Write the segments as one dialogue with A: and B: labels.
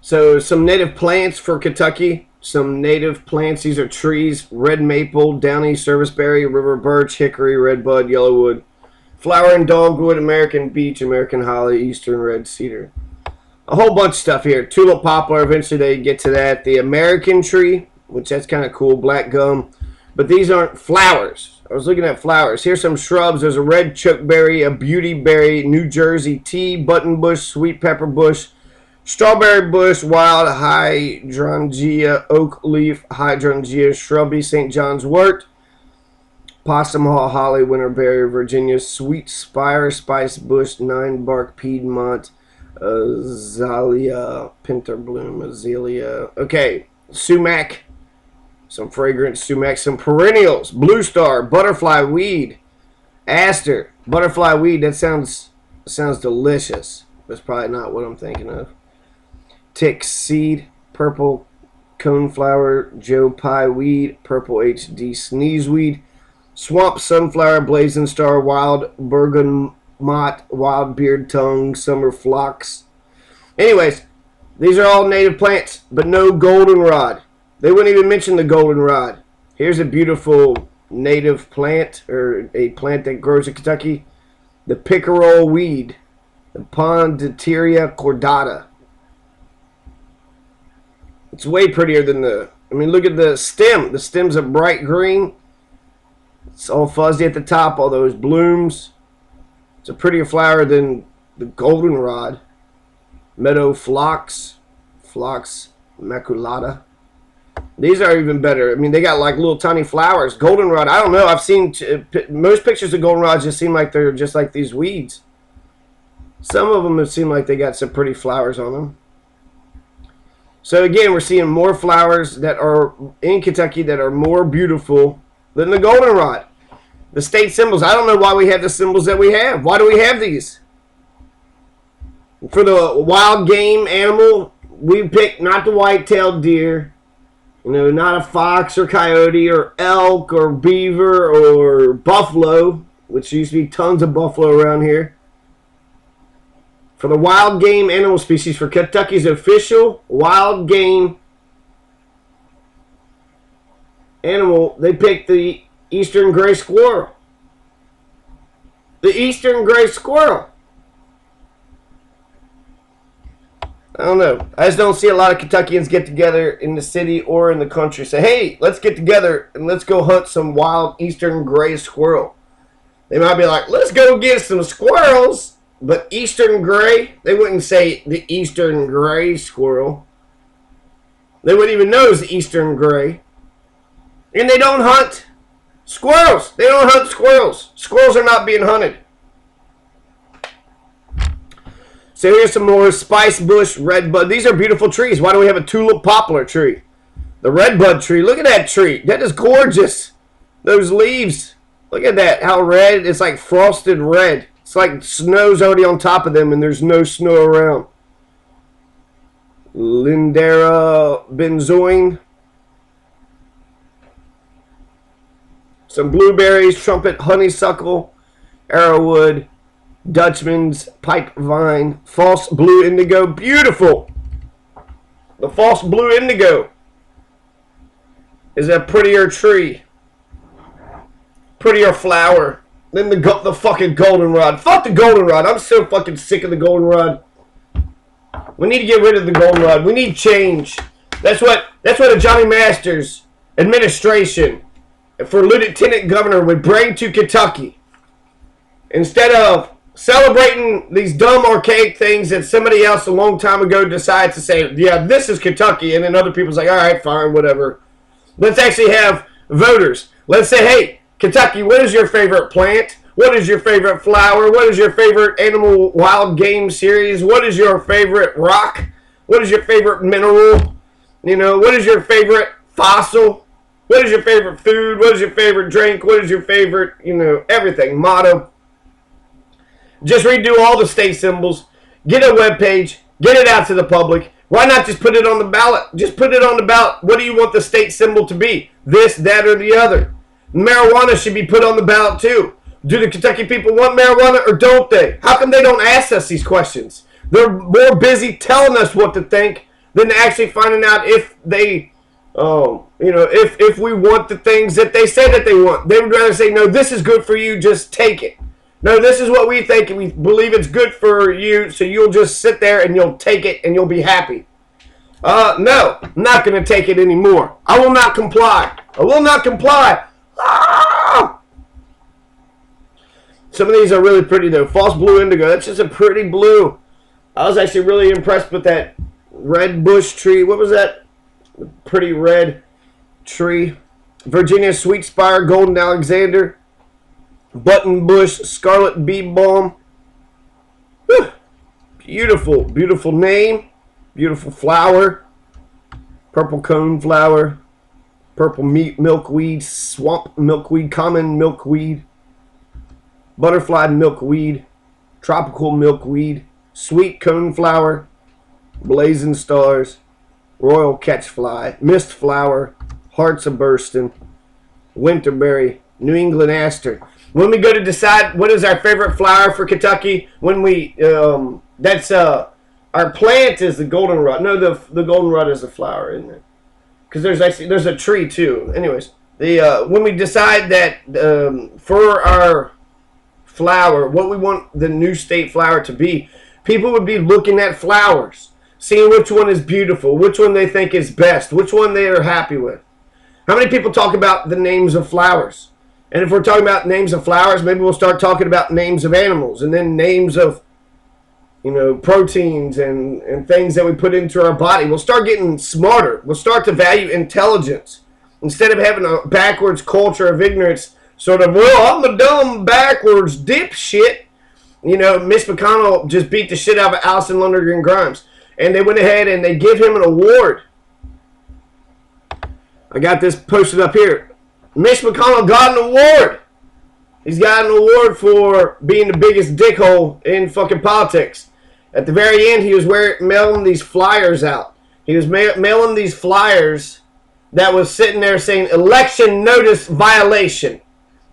A: So some native plants for Kentucky. Some native plants. These are trees: red maple, downy serviceberry, river birch, hickory, redbud, yellowwood, flowering dogwood, American beech, American holly, eastern red cedar. A whole bunch of stuff here. Tulip poplar. Eventually they get to that. The American tree, which that's kind of cool. Black gum. But these aren't flowers. I was looking at flowers. Here's some shrubs. There's a red chokeberry, a beautyberry, New Jersey tea, buttonbush, sweet pepper bush, strawberry bush, wild hydrangea, oak leaf hydrangea, shrubby, St. John's wort, possum haw, holly, winterberry, Virginia, sweet spire, spice bush, nine bark, Piedmont, azalea, pinterbloom, azalea. Okay, sumac, some fragrant sumac, some perennials, blue star, butterfly weed, aster, butterfly weed. That sounds delicious. That's probably not what I'm thinking of. Tick seed, purple coneflower, Joe Pye weed, purple HD sneezeweed, swamp sunflower, blazing star, wild bergamot, wild beard tongue, summer phlox. Anyways, these are all native plants, but no goldenrod. They wouldn't even mention the goldenrod. Here's a beautiful native plant, or a plant that grows in Kentucky. The pickerel weed, the Pondeteria cordata. It's way prettier than look at the stem. The stem's a bright green. It's all fuzzy at the top, all those blooms. It's a prettier flower than the goldenrod. Meadow phlox, phlox maculata. These are even better. I mean, they got like little tiny flowers. Goldenrod, I don't know. I've seen most pictures of goldenrods just seem like they're just like these weeds. Some of them have seemed like they got some pretty flowers on them. So again, we're seeing more flowers that are in Kentucky that are more beautiful than the goldenrod. The state symbols, I don't know why we have the symbols that we have. Why do we have these? For the wild game animal, we picked not the white-tailed deer, not a fox or coyote or elk or beaver or buffalo, which used to be tons of buffalo around here. For the wild game animal species, for Kentucky's official wild game animal, they picked the eastern gray squirrel. The eastern gray squirrel. I don't know. I just don't see a lot of Kentuckians get together in the city or in the country. Say, hey, let's get together and let's go hunt some wild eastern gray squirrel. They might be like, let's go get some squirrels. But eastern gray, they wouldn't say the eastern gray squirrel. They wouldn't even know it's the eastern gray. And they don't hunt squirrels. They don't hunt squirrels. Squirrels are not being hunted. So here's some more spice bush, redbud. These are beautiful trees. Why do we have a tulip poplar tree? The redbud tree. Look at that tree. That is gorgeous. Those leaves. Look at that. How red. It's like frosted red. It's like snow's already on top of them and there's no snow around. Lindera benzoin. Some blueberries, trumpet, honeysuckle, arrowwood, Dutchman's pipe vine, false blue indigo. Beautiful. The false blue indigo is a prettier tree. Prettier flower than the fucking goldenrod. Fuck the goldenrod. I'm so fucking sick of the goldenrod. We need to get rid of the goldenrod. We need change. That's what a Johnny Masters administration for lieutenant governor would bring to Kentucky. Instead of celebrating these dumb archaic things that somebody else a long time ago decides to say, yeah, this is Kentucky, and then other people's like, all right, fine, whatever. Let's actually have voters. Let's say, hey, Kentucky, what is your favorite plant? What is your favorite flower? What is your favorite animal wild game series? What is your favorite rock? What is your favorite mineral? What is your favorite fossil? What is your favorite food? What is your favorite drink? What is your favorite, everything, motto? Just redo all the state symbols. Get a web page. Get it out to the public. Why not just put it on the ballot? Just put it on the ballot. What do you want the state symbol to be? This, that, or the other. Marijuana should be put on the ballot too. Do the Kentucky people want marijuana or don't they? How come they don't ask us these questions? They're more busy telling us what to think than actually finding out if they, if we want the things that they say that they want. They would rather say, no, this is good for you, just take it. No, this is what we think, and we believe it's good for you, so you'll just sit there and you'll take it and you'll be happy. No, I'm not going to take it anymore. I will not comply. I will not comply. Ah! Some of these are really pretty, though. False blue indigo. That's just a pretty blue. I was actually really impressed with that red bush tree. What was that? Pretty red tree. Virginia sweet spire, golden Alexander, button bush, scarlet bee balm. Whew. Beautiful, beautiful name. Beautiful flower. Purple cone flower. Purple milkweed, swamp milkweed, common milkweed, butterfly milkweed, tropical milkweed, sweet cone flower, blazing stars, royal catchfly, mist flower, hearts a bursting, winterberry, New England aster. When we go to decide what is our favorite flower for Kentucky, when we our plant is the goldenrod. No, the goldenrod is the flower, isn't it? Because there's a tree too. Anyways, when we decide that for our flower, what we want the new state flower to be, people would be looking at flowers, seeing which one is beautiful, which one they think is best, which one they are happy with. How many people talk about the names of flowers? And if we're talking about names of flowers, maybe we'll start talking about names of animals, and then names of proteins and things that we put into our body. We'll start getting smarter. We'll start to value intelligence instead of having a backwards culture of ignorance. Sort of, well, I'm a dumb backwards dipshit. Mitch McConnell just beat the shit out of Allison Lundgren Grimes, and they went ahead and they give him an award. I got this posted up here. Mitch McConnell got an award. He's got an award for being the biggest dickhole in fucking politics. At the very end, he was mailing these flyers out. He was mailing these flyers that was sitting there saying, election notice violation.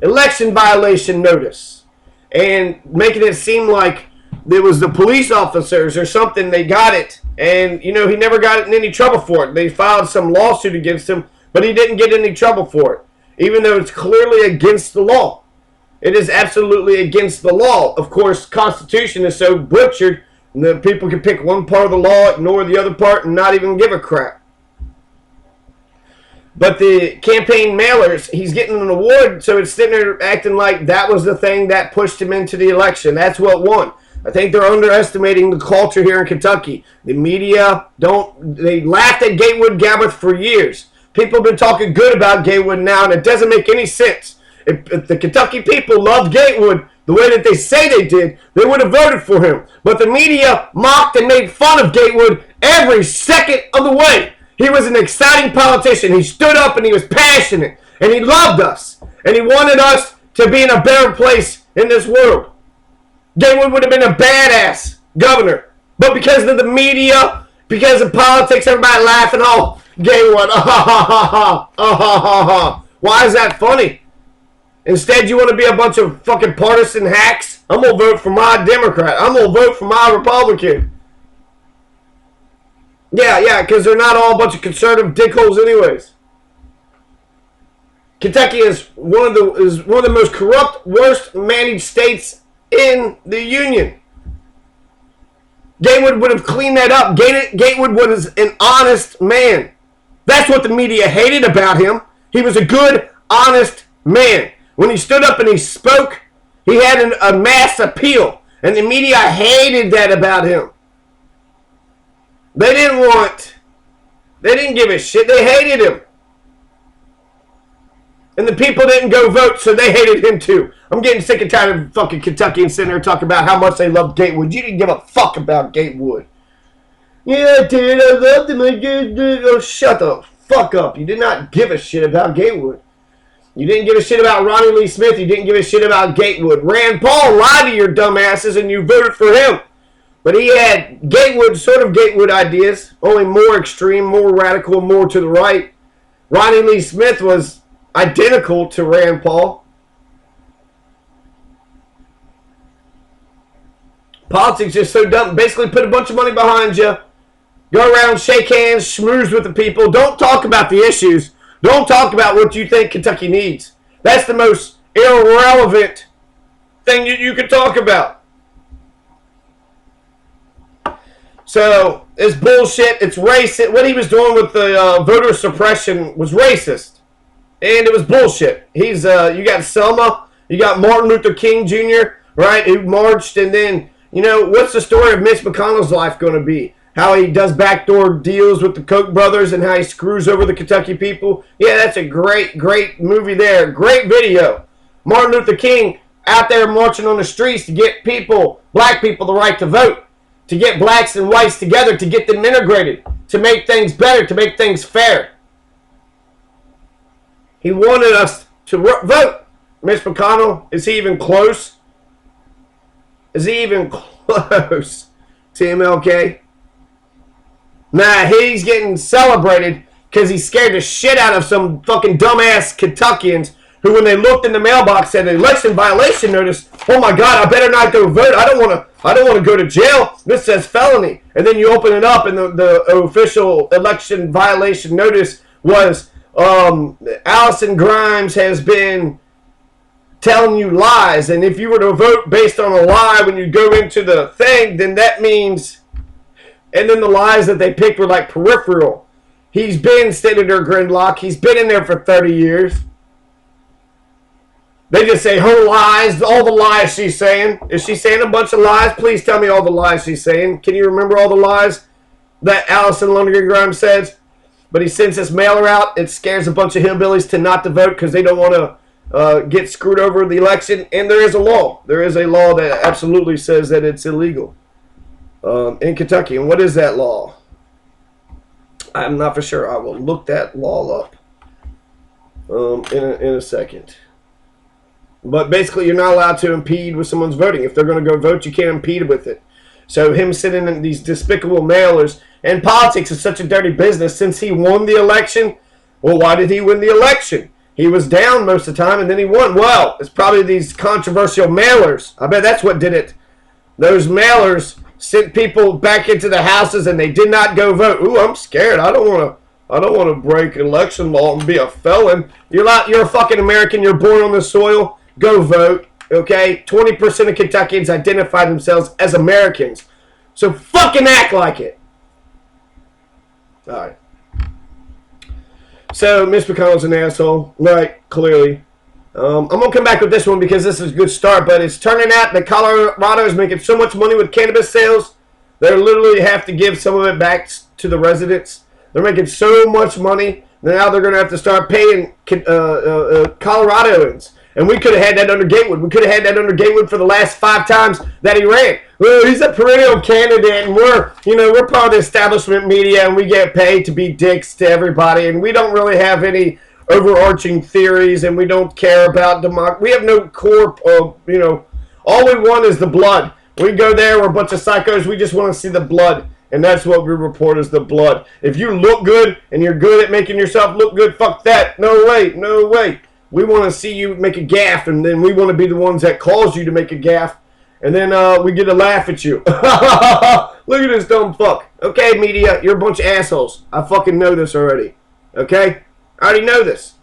A: Election violation notice. And making it seem like it was the police officers or something. They got it. And, he never got in any trouble for it. They filed some lawsuit against him, but he didn't get any trouble for it. Even though it's clearly against the law. It is absolutely against the law. Of course, Constitution is so butchered that people can pick one part of the law, ignore the other part, and not even give a crap. But the campaign mailers, he's getting an award, so it's sitting there acting like that was the thing that pushed him into the election. That's what won. I think they're underestimating the culture here in Kentucky. The media they laughed at Gatewood Gabbarth for years. People have been talking good about Gatewood now, and it doesn't make any sense. If the Kentucky people loved Gatewood the way that they say they did, they would have voted for him. But the media mocked and made fun of Gatewood every second of the way. He was an exciting politician. He stood up and he was passionate. And he loved us. And he wanted us to be in a better place in this world. Gatewood would have been a badass governor. But because of the media, because of politics, everybody laughing, oh, Gatewood, Why is that funny? Instead, you want to be a bunch of fucking partisan hacks? I'm going to vote for my Democrat. I'm going to vote for my Republican. Yeah, because they're not all a bunch of conservative dickholes anyways. Kentucky is one of the most corrupt, worst managed states in the Union. Gatewood would have cleaned that up. Gatewood was an honest man. That's what the media hated about him. He was a good, honest man. When he stood up and he spoke, he had a mass appeal. And the media hated that about him. They didn't give a shit. They hated him. And the people didn't go vote, so they hated him too. I'm getting sick and tired of fucking Kentuckians sitting there talking about how much they love Gatewood. You didn't give a fuck about Gatewood. Yeah, I did. I loved him. Oh, shut the fuck up. You did not give a shit about Gatewood. You didn't give a shit about Ronnie Lee Smith. You didn't give a shit about Gatewood. Rand Paul lied to your dumbasses and you voted for him. But he had sort of Gatewood ideas, only more extreme, more radical, more to the right. Ronnie Lee Smith was identical to Rand Paul. Politics is so dumb. Basically put a bunch of money behind you Go around, shake hands, schmooze with the people. Don't talk about the issues. Don't talk about what you think Kentucky needs. That's the most irrelevant thing you can talk about. So, it's bullshit. It's racist. What he was doing with the voter suppression was racist. And it was bullshit. You got Selma. You got Martin Luther King Jr., right, who marched. And then, what's the story of Mitch McConnell's life going to be? How he does backdoor deals with the Koch brothers and how he screws over the Kentucky people. Yeah, that's a great, great movie there. Great video. Martin Luther King out there marching on the streets to get people, black people, the right to vote. To get blacks and whites together, to get them integrated. To make things better, to make things fair. He wanted us to vote. Mitch McConnell, is he even close? Is he even close to MLK? Nah, he's getting celebrated because he scared the shit out of some fucking dumbass Kentuckians who, when they looked in the mailbox, said election violation notice. Oh my God, I better not go vote. I don't want to go to jail. This says felony. And then you open it up, and the official election violation notice was Allison Grimes has been telling you lies, and if you were to vote based on a lie when you go into the thing, then that means. And then the lies that they picked were like peripheral. He's been Senator Gridlock. He's been in there for 30 years. They just say her lies, all the lies she's saying. Is she saying a bunch of lies? Please tell me all the lies she's saying. Can you remember all the lies that Allison Lundgren Grimes says? But he sends this mailer out. It scares a bunch of hillbillies to not to vote because they don't want to get screwed over in the election. And there is a law. There is a law that absolutely says that it's illegal. In Kentucky. And what is that law? I'm not for sure. I will look that law up in a second. But basically, you're not allowed to impede with someone's voting. If they're going to go vote, you can't impede with it. So him sending in these despicable mailers, and politics is such a dirty business. Since he won the election, well, why did he win the election? He was down most of the time, and then he won. Well, it's probably these controversial mailers. I bet that's what did it. Those mailers sent people back into the houses, and they did not go vote. Ooh, I'm scared. I don't want to break election law and be a felon. You're a fucking American. You're born on this soil. Go vote. Okay? 20% of Kentuckians identify themselves as Americans. So fucking act like it. All right. So Mitch McConnell's an asshole, right? Clearly. I'm going to come back with this one because this is a good start, but it's turning out that Colorado is making so much money with cannabis sales, they literally have to give some of it back to the residents. They're making so much money, now they're going to have to start paying Coloradoans. And we could have had that under Gatewood. We could have had that under Gatewood for the last 5 times that he ran. Well, he's a perennial candidate, and we're part of the establishment media, and we get paid to be dicks to everybody, and we don't really have any overarching theories, and we don't care about democracy. We have no core of, all we want is the blood. We go there, we're a bunch of psychos, we just want to see the blood, and that's what we report as the blood. If you look good, and you're good at making yourself look good, fuck that. No way, no way. We want to see you make a gaffe, and then we want to be the ones that cause you to make a gaffe, and then we get to laugh at you. Look at this dumb fuck. Okay, media, you're a bunch of assholes. I fucking know this already. Okay? I already know this.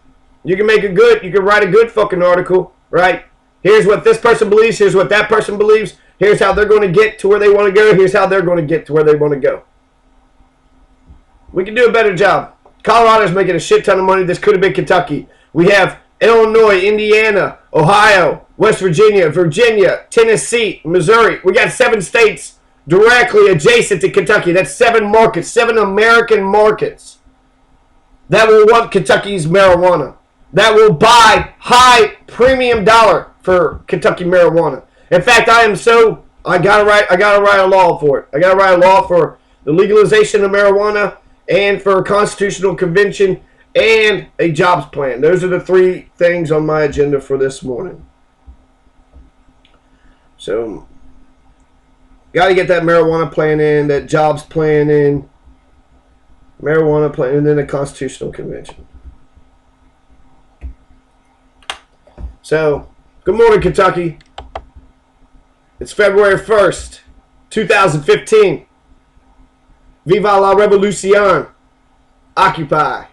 A: You can you can write a good fucking article, right? Here's what this person believes, here's what that person believes, here's how they're going to get to where they want to go, here's how they're going to get to where they want to go. We can do a better job. Colorado's making a shit ton of money. This could have been Kentucky. We have Illinois, Indiana, Ohio, West Virginia, Tennessee, Missouri. We got 7 states directly adjacent to Kentucky. That's 7 markets, 7 American markets that will want Kentucky's marijuana, that will buy high premium dollar for Kentucky marijuana. In fact, I gotta write a law for it. I gotta write a law for the legalization of marijuana and for a constitutional convention and a jobs plan. Those are the 3 things on my agenda for this morning. So, got to get that marijuana plan in, that jobs plan in, marijuana plan, and then a constitutional convention. So, good morning, Kentucky. It's February 1st, 2015. Viva la revolution. Occupy.